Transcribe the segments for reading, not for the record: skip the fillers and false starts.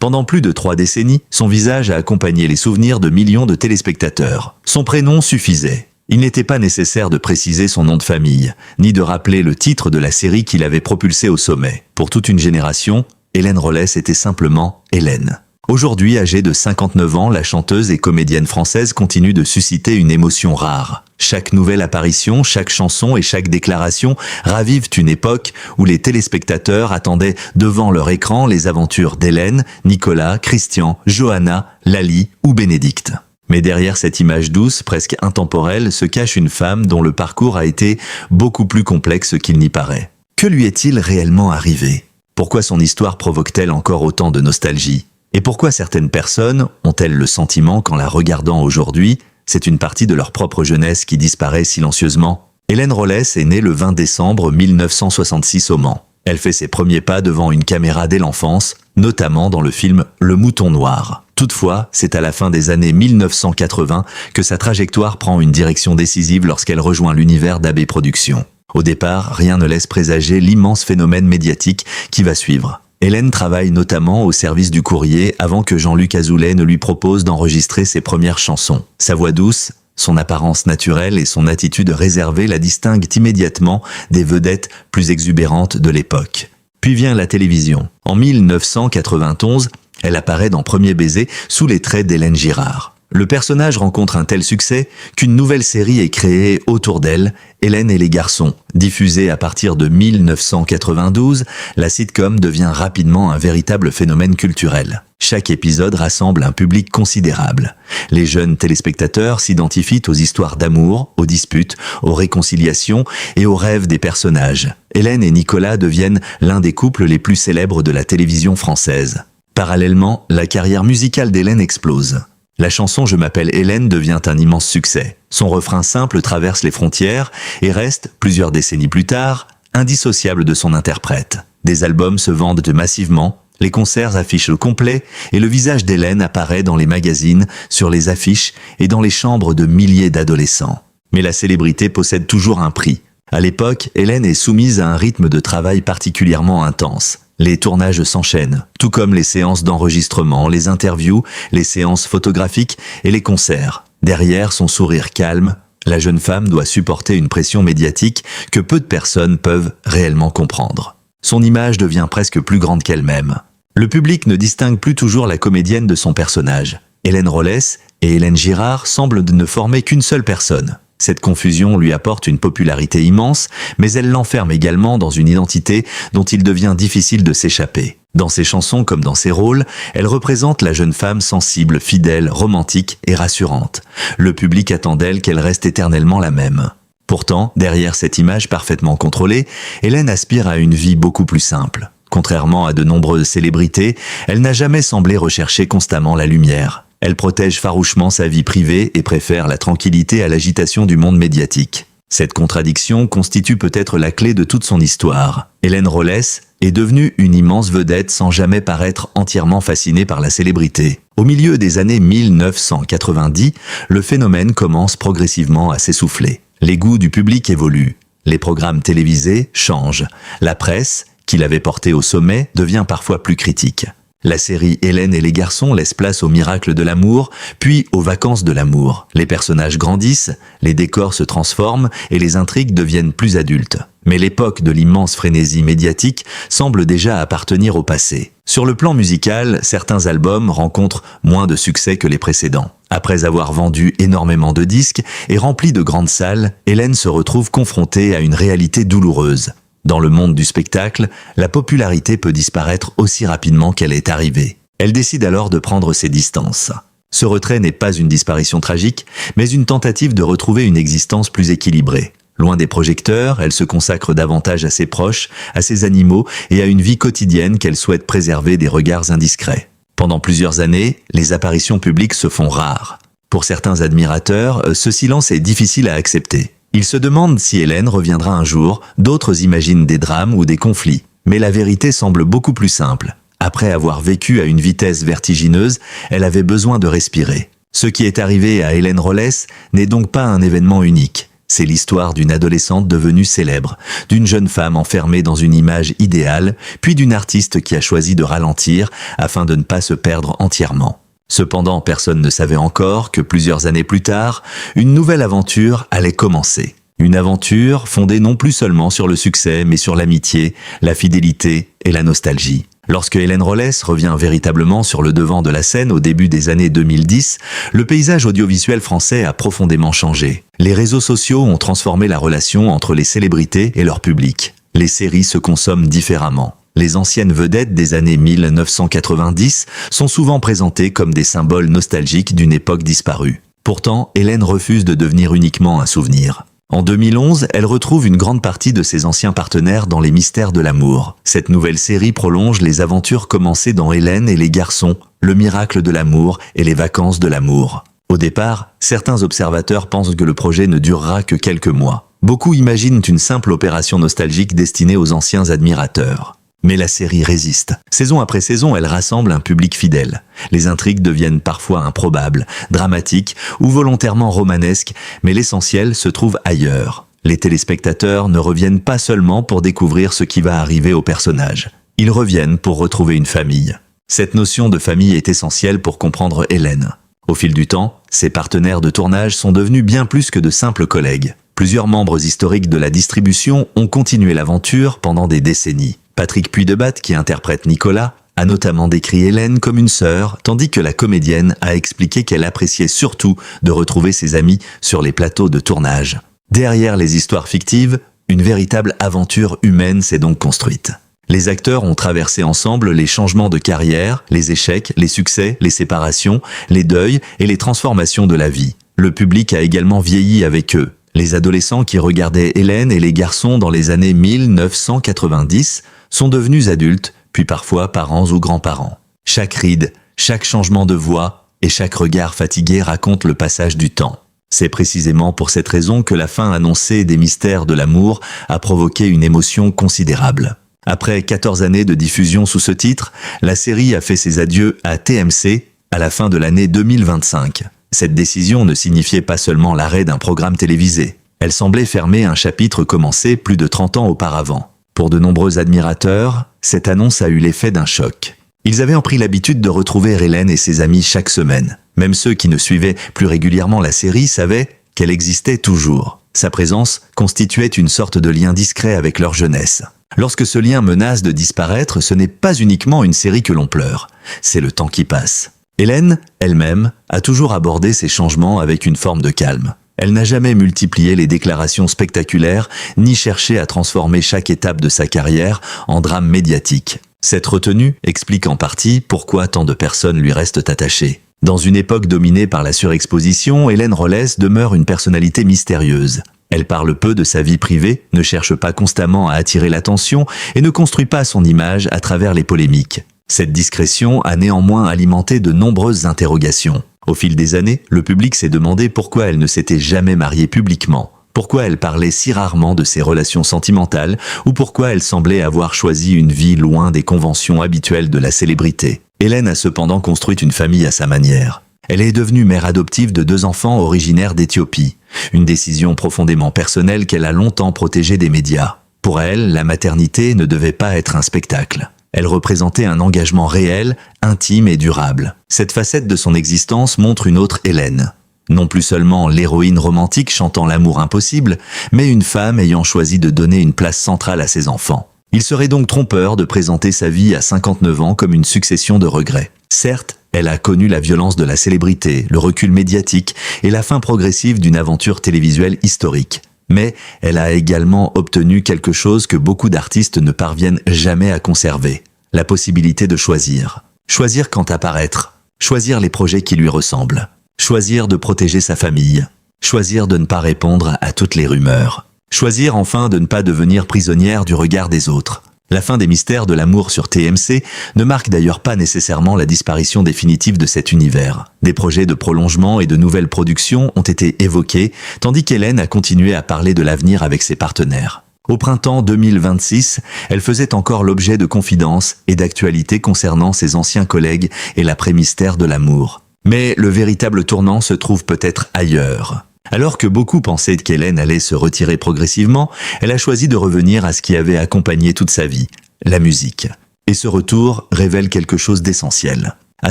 Pendant plus de 3 décennies, son visage a accompagné les souvenirs de millions de téléspectateurs. Son prénom suffisait. Il n'était pas nécessaire de préciser son nom de famille, ni de rappeler le titre de la série qui l'avait propulsée au sommet. Pour toute une génération, Hélène Rollès était simplement Hélène. Aujourd'hui, âgée de 59 ans, la chanteuse et comédienne française continue de susciter une émotion rare. Chaque nouvelle apparition, chaque chanson et chaque déclaration ravivent une époque où les téléspectateurs attendaient devant leur écran les aventures d'Hélène, Nicolas, Christian, Johanna, Lali ou Bénédicte. Mais derrière cette image douce, presque intemporelle, se cache une femme dont le parcours a été beaucoup plus complexe qu'il n'y paraît. Que lui est-il réellement arrivé? Pourquoi son histoire provoque-t-elle encore autant de nostalgie? Et pourquoi certaines personnes ont-elles le sentiment qu'en la regardant aujourd'hui, c'est une partie de leur propre jeunesse qui disparaît silencieusement? Hélène Rollès est née le 20 décembre 1966 au Mans. Elle fait ses premiers pas devant une caméra dès l'enfance, notamment dans le film Le Mouton Noir. Toutefois, c'est à la fin des années 1980 que sa trajectoire prend une direction décisive lorsqu'elle rejoint l'univers d'AB Productions. Au départ, rien ne laisse présager l'immense phénomène médiatique qui va suivre. Hélène travaille notamment au service du courrier avant que Jean-Luc Azoulay ne lui propose d'enregistrer ses premières chansons. Sa voix douce, son apparence naturelle et son attitude réservée la distinguent immédiatement des vedettes plus exubérantes de l'époque. Puis vient la télévision. En 1991, elle apparaît dans Premier baiser sous les traits d'Hélène Girard. Le personnage rencontre un tel succès qu'une nouvelle série est créée autour d'elle, Hélène et les garçons. Diffusée à partir de 1992, la sitcom devient rapidement un véritable phénomène culturel. Chaque épisode rassemble un public considérable. Les jeunes téléspectateurs s'identifient aux histoires d'amour, aux disputes, aux réconciliations et aux rêves des personnages. Hélène et Nicolas deviennent l'un des couples les plus célèbres de la télévision française. Parallèlement, la carrière musicale d'Hélène explose. La chanson « Je m'appelle Hélène » devient un immense succès. Son refrain simple traverse les frontières et reste, plusieurs décennies plus tard, indissociable de son interprète. Des albums se vendent massivement, les concerts affichent le complet et le visage d'Hélène apparaît dans les magazines, sur les affiches et dans les chambres de milliers d'adolescents. Mais la célébrité possède toujours un prix. À l'époque, Hélène est soumise à un rythme de travail particulièrement intense. Les tournages s'enchaînent, tout comme les séances d'enregistrement, les interviews, les séances photographiques et les concerts. Derrière son sourire calme, la jeune femme doit supporter une pression médiatique que peu de personnes peuvent réellement comprendre. Son image devient presque plus grande qu'elle-même. Le public ne distingue plus toujours la comédienne de son personnage. Hélène Rollès et Hélène Girard semblent ne former qu'une seule personne. Cette confusion lui apporte une popularité immense, mais elle l'enferme également dans une identité dont il devient difficile de s'échapper. Dans ses chansons comme dans ses rôles, elle représente la jeune femme sensible, fidèle, romantique et rassurante. Le public attend d'elle qu'elle reste éternellement la même. Pourtant, derrière cette image parfaitement contrôlée, Hélène aspire à une vie beaucoup plus simple. Contrairement à de nombreuses célébrités, elle n'a jamais semblé rechercher constamment la lumière. Elle protège farouchement sa vie privée et préfère la tranquillité à l'agitation du monde médiatique. Cette contradiction constitue peut-être la clé de toute son histoire. Hélène Rollès est devenue une immense vedette sans jamais paraître entièrement fascinée par la célébrité. Au milieu des années 1990, le phénomène commence progressivement à s'essouffler. Les goûts du public évoluent. Les programmes télévisés changent. La presse, qui l'avait porté au sommet, devient parfois plus critique. La série Hélène et les garçons laisse place au miracle de l'amour, puis aux vacances de l'amour. Les personnages grandissent, les décors se transforment et les intrigues deviennent plus adultes. Mais l'époque de l'immense frénésie médiatique semble déjà appartenir au passé. Sur le plan musical, certains albums rencontrent moins de succès que les précédents. Après avoir vendu énormément de disques et rempli de grandes salles, Hélène se retrouve confrontée à une réalité douloureuse. Dans le monde du spectacle, la popularité peut disparaître aussi rapidement qu'elle est arrivée. Elle décide alors de prendre ses distances. Ce retrait n'est pas une disparition tragique, mais une tentative de retrouver une existence plus équilibrée. Loin des projecteurs, elle se consacre davantage à ses proches, à ses animaux et à une vie quotidienne qu'elle souhaite préserver des regards indiscrets. Pendant plusieurs années, les apparitions publiques se font rares. Pour certains admirateurs, ce silence est difficile à accepter. Ils se demandent si Hélène reviendra un jour, d'autres imaginent des drames ou des conflits. Mais la vérité semble beaucoup plus simple. Après avoir vécu à une vitesse vertigineuse, elle avait besoin de respirer. Ce qui est arrivé à Hélène Rollès n'est donc pas un événement unique. C'est l'histoire d'une adolescente devenue célèbre, d'une jeune femme enfermée dans une image idéale, puis d'une artiste qui a choisi de ralentir afin de ne pas se perdre entièrement. Cependant, personne ne savait encore que plusieurs années plus tard, une nouvelle aventure allait commencer. Une aventure fondée non plus seulement sur le succès, mais sur l'amitié, la fidélité et la nostalgie. Lorsque Hélène Rollès revient véritablement sur le devant de la scène au début des années 2010, le paysage audiovisuel français a profondément changé. Les réseaux sociaux ont transformé la relation entre les célébrités et leur public. Les séries se consomment différemment. Les anciennes vedettes des années 1990 sont souvent présentées comme des symboles nostalgiques d'une époque disparue. Pourtant, Hélène refuse de devenir uniquement un souvenir. En 2011, elle retrouve une grande partie de ses anciens partenaires dans Les Mystères de l'amour. Cette nouvelle série prolonge les aventures commencées dans Hélène et les garçons, Le miracle de l'amour et Les vacances de l'amour. Au départ, certains observateurs pensent que le projet ne durera que quelques mois. Beaucoup imaginent une simple opération nostalgique destinée aux anciens admirateurs. Mais la série résiste. Saison après saison, elle rassemble un public fidèle. Les intrigues deviennent parfois improbables, dramatiques ou volontairement romanesques, mais l'essentiel se trouve ailleurs. Les téléspectateurs ne reviennent pas seulement pour découvrir ce qui va arriver aux personnages. Ils reviennent pour retrouver une famille. Cette notion de famille est essentielle pour comprendre Hélène. Au fil du temps, ses partenaires de tournage sont devenus bien plus que de simples collègues. Plusieurs membres historiques de la distribution ont continué l'aventure pendant des décennies. Patrick Puy-de-Batte, qui interprète Nicolas, a notamment décrit Hélène comme une sœur, tandis que la comédienne a expliqué qu'elle appréciait surtout de retrouver ses amis sur les plateaux de tournage. Derrière les histoires fictives, une véritable aventure humaine s'est donc construite. Les acteurs ont traversé ensemble les changements de carrière, les échecs, les succès, les séparations, les deuils et les transformations de la vie. Le public a également vieilli avec eux. Les adolescents qui regardaient Hélène et les garçons dans les années 1990 sont devenus adultes, puis parfois parents ou grands-parents. Chaque ride, chaque changement de voix et chaque regard fatigué raconte le passage du temps. C'est précisément pour cette raison que la fin annoncée des Mystères de l'amour a provoqué une émotion considérable. Après 14 années de diffusion sous ce titre, la série a fait ses adieux à TMC à la fin de l'année 2025. Cette décision ne signifiait pas seulement l'arrêt d'un programme télévisé. Elle semblait fermer un chapitre commencé plus de 30 ans auparavant. Pour de nombreux admirateurs, cette annonce a eu l'effet d'un choc. Ils avaient pris l'habitude de retrouver Hélène et ses amis chaque semaine. Même ceux qui ne suivaient plus régulièrement la série savaient qu'elle existait toujours. Sa présence constituait une sorte de lien discret avec leur jeunesse. Lorsque ce lien menace de disparaître, ce n'est pas uniquement une série que l'on pleure, c'est le temps qui passe. Hélène, elle-même, a toujours abordé ces changements avec une forme de calme. Elle n'a jamais multiplié les déclarations spectaculaires, ni cherché à transformer chaque étape de sa carrière en drame médiatique. Cette retenue explique en partie pourquoi tant de personnes lui restent attachées. Dans une époque dominée par la surexposition, Hélène Rollès demeure une personnalité mystérieuse. Elle parle peu de sa vie privée, ne cherche pas constamment à attirer l'attention et ne construit pas son image à travers les polémiques. Cette discrétion a néanmoins alimenté de nombreuses interrogations. Au fil des années, le public s'est demandé pourquoi elle ne s'était jamais mariée publiquement, pourquoi elle parlait si rarement de ses relations sentimentales ou pourquoi elle semblait avoir choisi une vie loin des conventions habituelles de la célébrité. Hélène a cependant construit une famille à sa manière. Elle est devenue mère adoptive de 2 enfants originaires d'Éthiopie, une décision profondément personnelle qu'elle a longtemps protégée des médias. Pour elle, la maternité ne devait pas être un spectacle. Elle représentait un engagement réel, intime et durable. Cette facette de son existence montre une autre Hélène. Non plus seulement l'héroïne romantique chantant l'amour impossible, mais une femme ayant choisi de donner une place centrale à ses enfants. Il serait donc trompeur de présenter sa vie à 59 ans comme une succession de regrets. Certes, elle a connu la violence de la célébrité, le recul médiatique et la fin progressive d'une aventure télévisuelle historique. Mais elle a également obtenu quelque chose que beaucoup d'artistes ne parviennent jamais à conserver. La possibilité de choisir. Choisir quand apparaître. Choisir les projets qui lui ressemblent. Choisir de protéger sa famille. Choisir de ne pas répondre à toutes les rumeurs. Choisir enfin de ne pas devenir prisonnière du regard des autres. La fin des Mystères de l'amour sur TMC ne marque d'ailleurs pas nécessairement la disparition définitive de cet univers. Des projets de prolongement et de nouvelles productions ont été évoqués, tandis qu'Hélène a continué à parler de l'avenir avec ses partenaires. Au printemps 2026, elle faisait encore l'objet de confidences et d'actualités concernant ses anciens collègues et l'après-Mystère de l'amour. Mais le véritable tournant se trouve peut-être ailleurs. Alors que beaucoup pensaient qu'Hélène allait se retirer progressivement, elle a choisi de revenir à ce qui avait accompagné toute sa vie, la musique. Et ce retour révèle quelque chose d'essentiel. À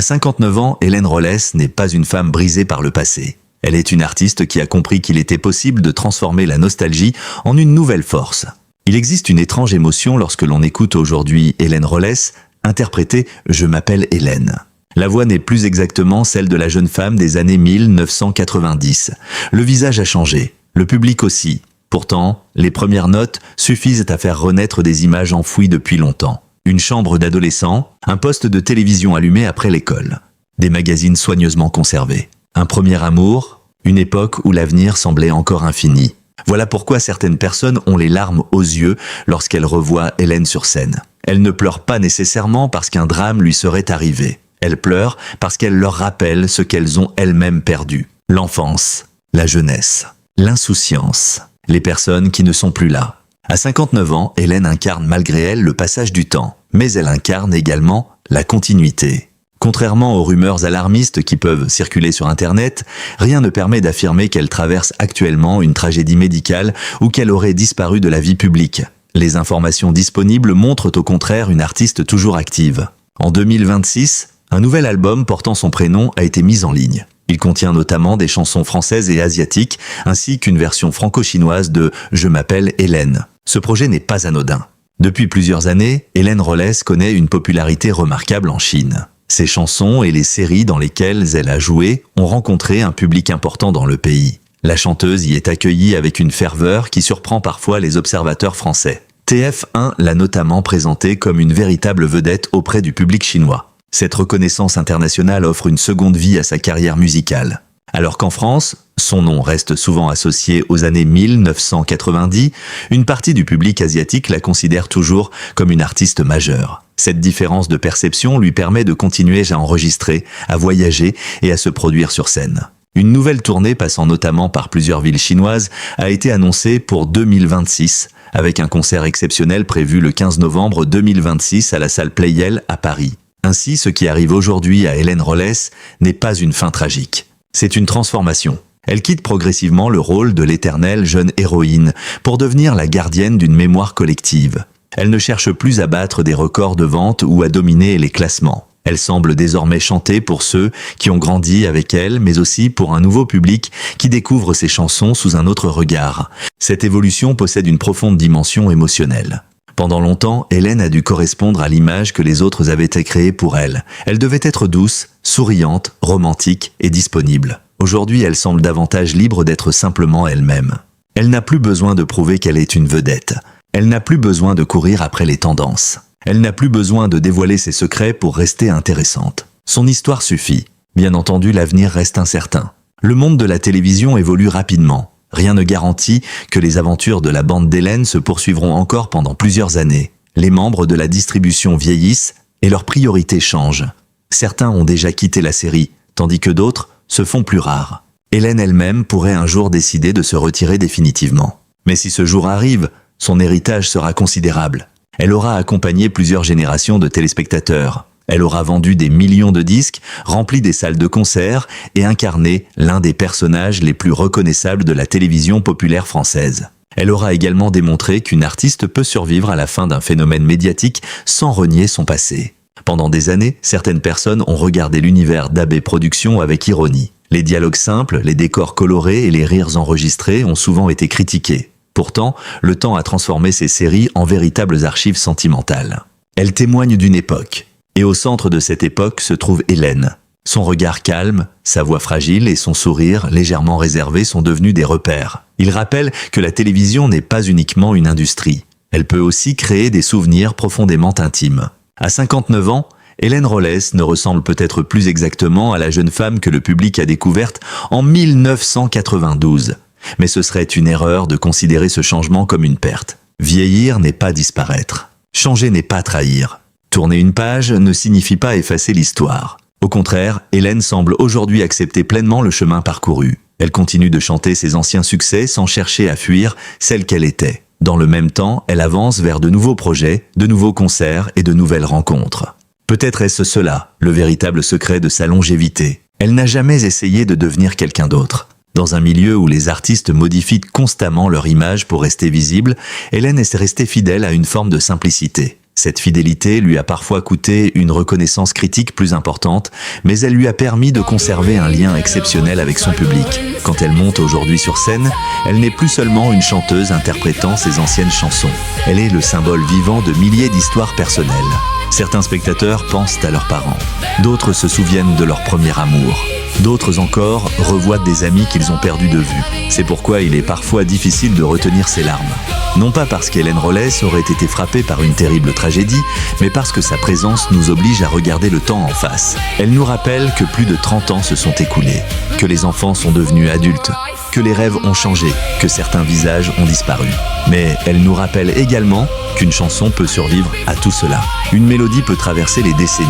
59 ans, Hélène Rollès n'est pas une femme brisée par le passé. Elle est une artiste qui a compris qu'il était possible de transformer la nostalgie en une nouvelle force. Il existe une étrange émotion lorsque l'on écoute aujourd'hui Hélène Rollès interpréter « Je m'appelle Hélène ». La voix n'est plus exactement celle de la jeune femme des années 1990. Le visage a changé, le public aussi. Pourtant, les premières notes suffisent à faire renaître des images enfouies depuis longtemps. Une chambre d'adolescent, un poste de télévision allumé après l'école, des magazines soigneusement conservés, un premier amour, une époque où l'avenir semblait encore infini. Voilà pourquoi certaines personnes ont les larmes aux yeux lorsqu'elles revoient Hélène sur scène. Elles ne pleurent pas nécessairement parce qu'un drame lui serait arrivé. Elles pleurent parce qu'elles leur rappellent ce qu'elles ont elles-mêmes perdu. L'enfance, la jeunesse, l'insouciance, les personnes qui ne sont plus là. À 59 ans, Hélène incarne malgré elle le passage du temps, mais elle incarne également la continuité. Contrairement aux rumeurs alarmistes qui peuvent circuler sur Internet, rien ne permet d'affirmer qu'elle traverse actuellement une tragédie médicale ou qu'elle aurait disparu de la vie publique. Les informations disponibles montrent au contraire une artiste toujours active. En 2026, un nouvel album portant son prénom a été mis en ligne. Il contient notamment des chansons françaises et asiatiques, ainsi qu'une version franco-chinoise de « Je m'appelle Hélène ». Ce projet n'est pas anodin. Depuis plusieurs années, Hélène Rollès connaît une popularité remarquable en Chine. Ses chansons et les séries dans lesquelles elle a joué ont rencontré un public important dans le pays. La chanteuse y est accueillie avec une ferveur qui surprend parfois les observateurs français. TF1 l'a notamment présentée comme une véritable vedette auprès du public chinois. Cette reconnaissance internationale offre une seconde vie à sa carrière musicale. Alors qu'en France, son nom reste souvent associé aux années 1990, une partie du public asiatique la considère toujours comme une artiste majeure. Cette différence de perception lui permet de continuer à enregistrer, à voyager et à se produire sur scène. Une nouvelle tournée passant notamment par plusieurs villes chinoises a été annoncée pour 2026, avec un concert exceptionnel prévu le 15 novembre 2026 à la salle Pleyel à Paris. Ainsi, ce qui arrive aujourd'hui à Hélène Rollès n'est pas une fin tragique. C'est une transformation. Elle quitte progressivement le rôle de l'éternelle jeune héroïne pour devenir la gardienne d'une mémoire collective. Elle ne cherche plus à battre des records de vente ou à dominer les classements. Elle semble désormais chanter pour ceux qui ont grandi avec elle, mais aussi pour un nouveau public qui découvre ses chansons sous un autre regard. Cette évolution possède une profonde dimension émotionnelle. Pendant longtemps, Hélène a dû correspondre à l'image que les autres avaient créée pour elle. Elle devait être douce, souriante, romantique et disponible. Aujourd'hui, elle semble davantage libre d'être simplement elle-même. Elle n'a plus besoin de prouver qu'elle est une vedette. Elle n'a plus besoin de courir après les tendances. Elle n'a plus besoin de dévoiler ses secrets pour rester intéressante. Son histoire suffit. Bien entendu, l'avenir reste incertain. Le monde de la télévision évolue rapidement. Rien ne garantit que les aventures de la bande d'Hélène se poursuivront encore pendant plusieurs années. Les membres de la distribution vieillissent et leurs priorités changent. Certains ont déjà quitté la série, tandis que d'autres se font plus rares. Hélène elle-même pourrait un jour décider de se retirer définitivement. Mais si ce jour arrive, son héritage sera considérable. Elle aura accompagné plusieurs générations de téléspectateurs. Elle aura vendu des millions de disques, rempli des salles de concert et incarné l'un des personnages les plus reconnaissables de la télévision populaire française. Elle aura également démontré qu'une artiste peut survivre à la fin d'un phénomène médiatique sans renier son passé. Pendant des années, certaines personnes ont regardé l'univers d'AB Productions avec ironie. Les dialogues simples, les décors colorés et les rires enregistrés ont souvent été critiqués. Pourtant, le temps a transformé ces séries en véritables archives sentimentales. Elles témoignent d'une époque. Et au centre de cette époque se trouve Hélène. Son regard calme, sa voix fragile et son sourire légèrement réservé sont devenus des repères. Ils rappellent que la télévision n'est pas uniquement une industrie. Elle peut aussi créer des souvenirs profondément intimes. À 59 ans, Hélène Rollès ne ressemble peut-être plus exactement à la jeune femme que le public a découverte en 1992. Mais ce serait une erreur de considérer ce changement comme une perte. Vieillir n'est pas disparaître. Changer n'est pas trahir. Tourner une page ne signifie pas effacer l'histoire. Au contraire, Hélène semble aujourd'hui accepter pleinement le chemin parcouru. Elle continue de chanter ses anciens succès sans chercher à fuir celle qu'elle était. Dans le même temps, elle avance vers de nouveaux projets, de nouveaux concerts et de nouvelles rencontres. Peut-être est-ce cela, le véritable secret de sa longévité. Elle n'a jamais essayé de devenir quelqu'un d'autre. Dans un milieu où les artistes modifient constamment leur image pour rester visibles, Hélène est restée fidèle à une forme de simplicité. Cette fidélité lui a parfois coûté une reconnaissance critique plus importante, mais elle lui a permis de conserver un lien exceptionnel avec son public. Quand elle monte aujourd'hui sur scène, elle n'est plus seulement une chanteuse interprétant ses anciennes chansons. Elle est le symbole vivant de milliers d'histoires personnelles. Certains spectateurs pensent à leurs parents, d'autres se souviennent de leur premier amour. D'autres encore revoient des amis qu'ils ont perdus de vue. C'est pourquoi il est parfois difficile de retenir ses larmes. Non pas parce qu'Hélène Rollès aurait été frappée par une terrible tragédie, mais parce que sa présence nous oblige à regarder le temps en face. Elle nous rappelle que plus de 30 ans se sont écoulés, que les enfants sont devenus adultes, que les rêves ont changé, que certains visages ont disparu. Mais elle nous rappelle également qu'une chanson peut survivre à tout cela. Une mélodie peut traverser les décennies.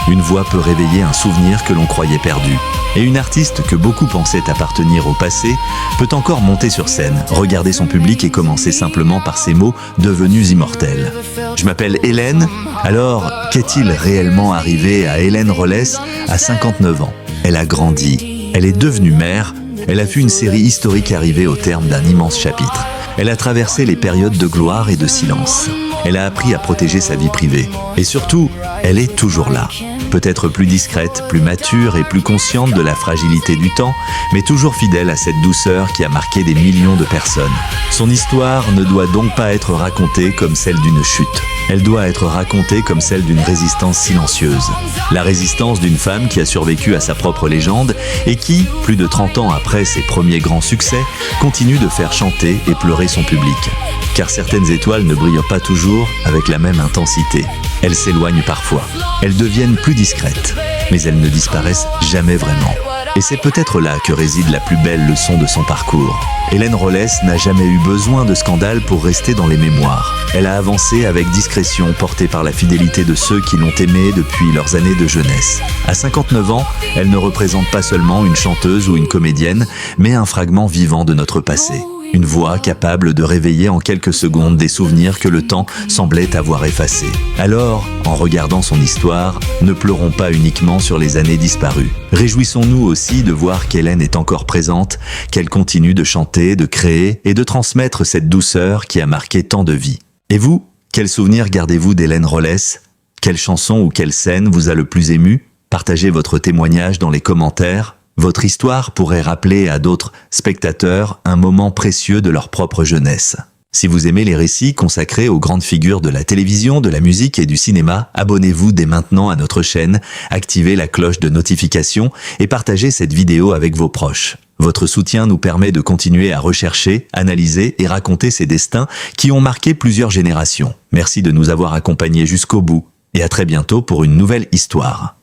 Une voix peut réveiller un souvenir que l'on croyait perdu. Et une artiste que beaucoup pensaient appartenir au passé peut encore monter sur scène, regarder son public et commencer simplement par ces mots devenus immortels. Je m'appelle Hélène, alors qu'est-il réellement arrivé à Hélène Rollès à 59 ans? Elle a grandi, elle est devenue mère, elle a vu une série historique arriver au terme d'un immense chapitre. Elle a traversé les périodes de gloire et de silence. Elle a appris à protéger sa vie privée. Et surtout, elle est toujours là. Peut-être plus discrète, plus mature et plus consciente de la fragilité du temps, mais toujours fidèle à cette douceur qui a marqué des millions de personnes. Son histoire ne doit donc pas être racontée comme celle d'une chute. Elle doit être racontée comme celle d'une résistance silencieuse. La résistance d'une femme qui a survécu à sa propre légende et qui, plus de 30 ans après ses premiers grands succès, continue de faire chanter et pleurer son public. Car certaines étoiles ne brillent pas toujours avec la même intensité. Elles s'éloignent parfois. Elles deviennent plus discrètes. Mais elles ne disparaissent jamais vraiment. Et c'est peut-être là que réside la plus belle leçon de son parcours. Hélène Rollès n'a jamais eu besoin de scandale pour rester dans les mémoires. Elle a avancé avec discrétion, portée par la fidélité de ceux qui l'ont aimée depuis leurs années de jeunesse. À 59 ans, elle ne représente pas seulement une chanteuse ou une comédienne, mais un fragment vivant de notre passé. Une voix capable de réveiller en quelques secondes des souvenirs que le temps semblait avoir effacés. Alors, en regardant son histoire, ne pleurons pas uniquement sur les années disparues. Réjouissons-nous aussi de voir qu'Hélène est encore présente, qu'elle continue de chanter, de créer et de transmettre cette douceur qui a marqué tant de vies. Et vous, quel souvenir gardez-vous d'Hélène Rollès? Quelle chanson ou quelle scène vous a le plus ému? Partagez votre témoignage dans les commentaires. Votre histoire pourrait rappeler à d'autres spectateurs un moment précieux de leur propre jeunesse. Si vous aimez les récits consacrés aux grandes figures de la télévision, de la musique et du cinéma, abonnez-vous dès maintenant à notre chaîne, activez la cloche de notification et partagez cette vidéo avec vos proches. Votre soutien nous permet de continuer à rechercher, analyser et raconter ces destins qui ont marqué plusieurs générations. Merci de nous avoir accompagnés jusqu'au bout et à très bientôt pour une nouvelle histoire.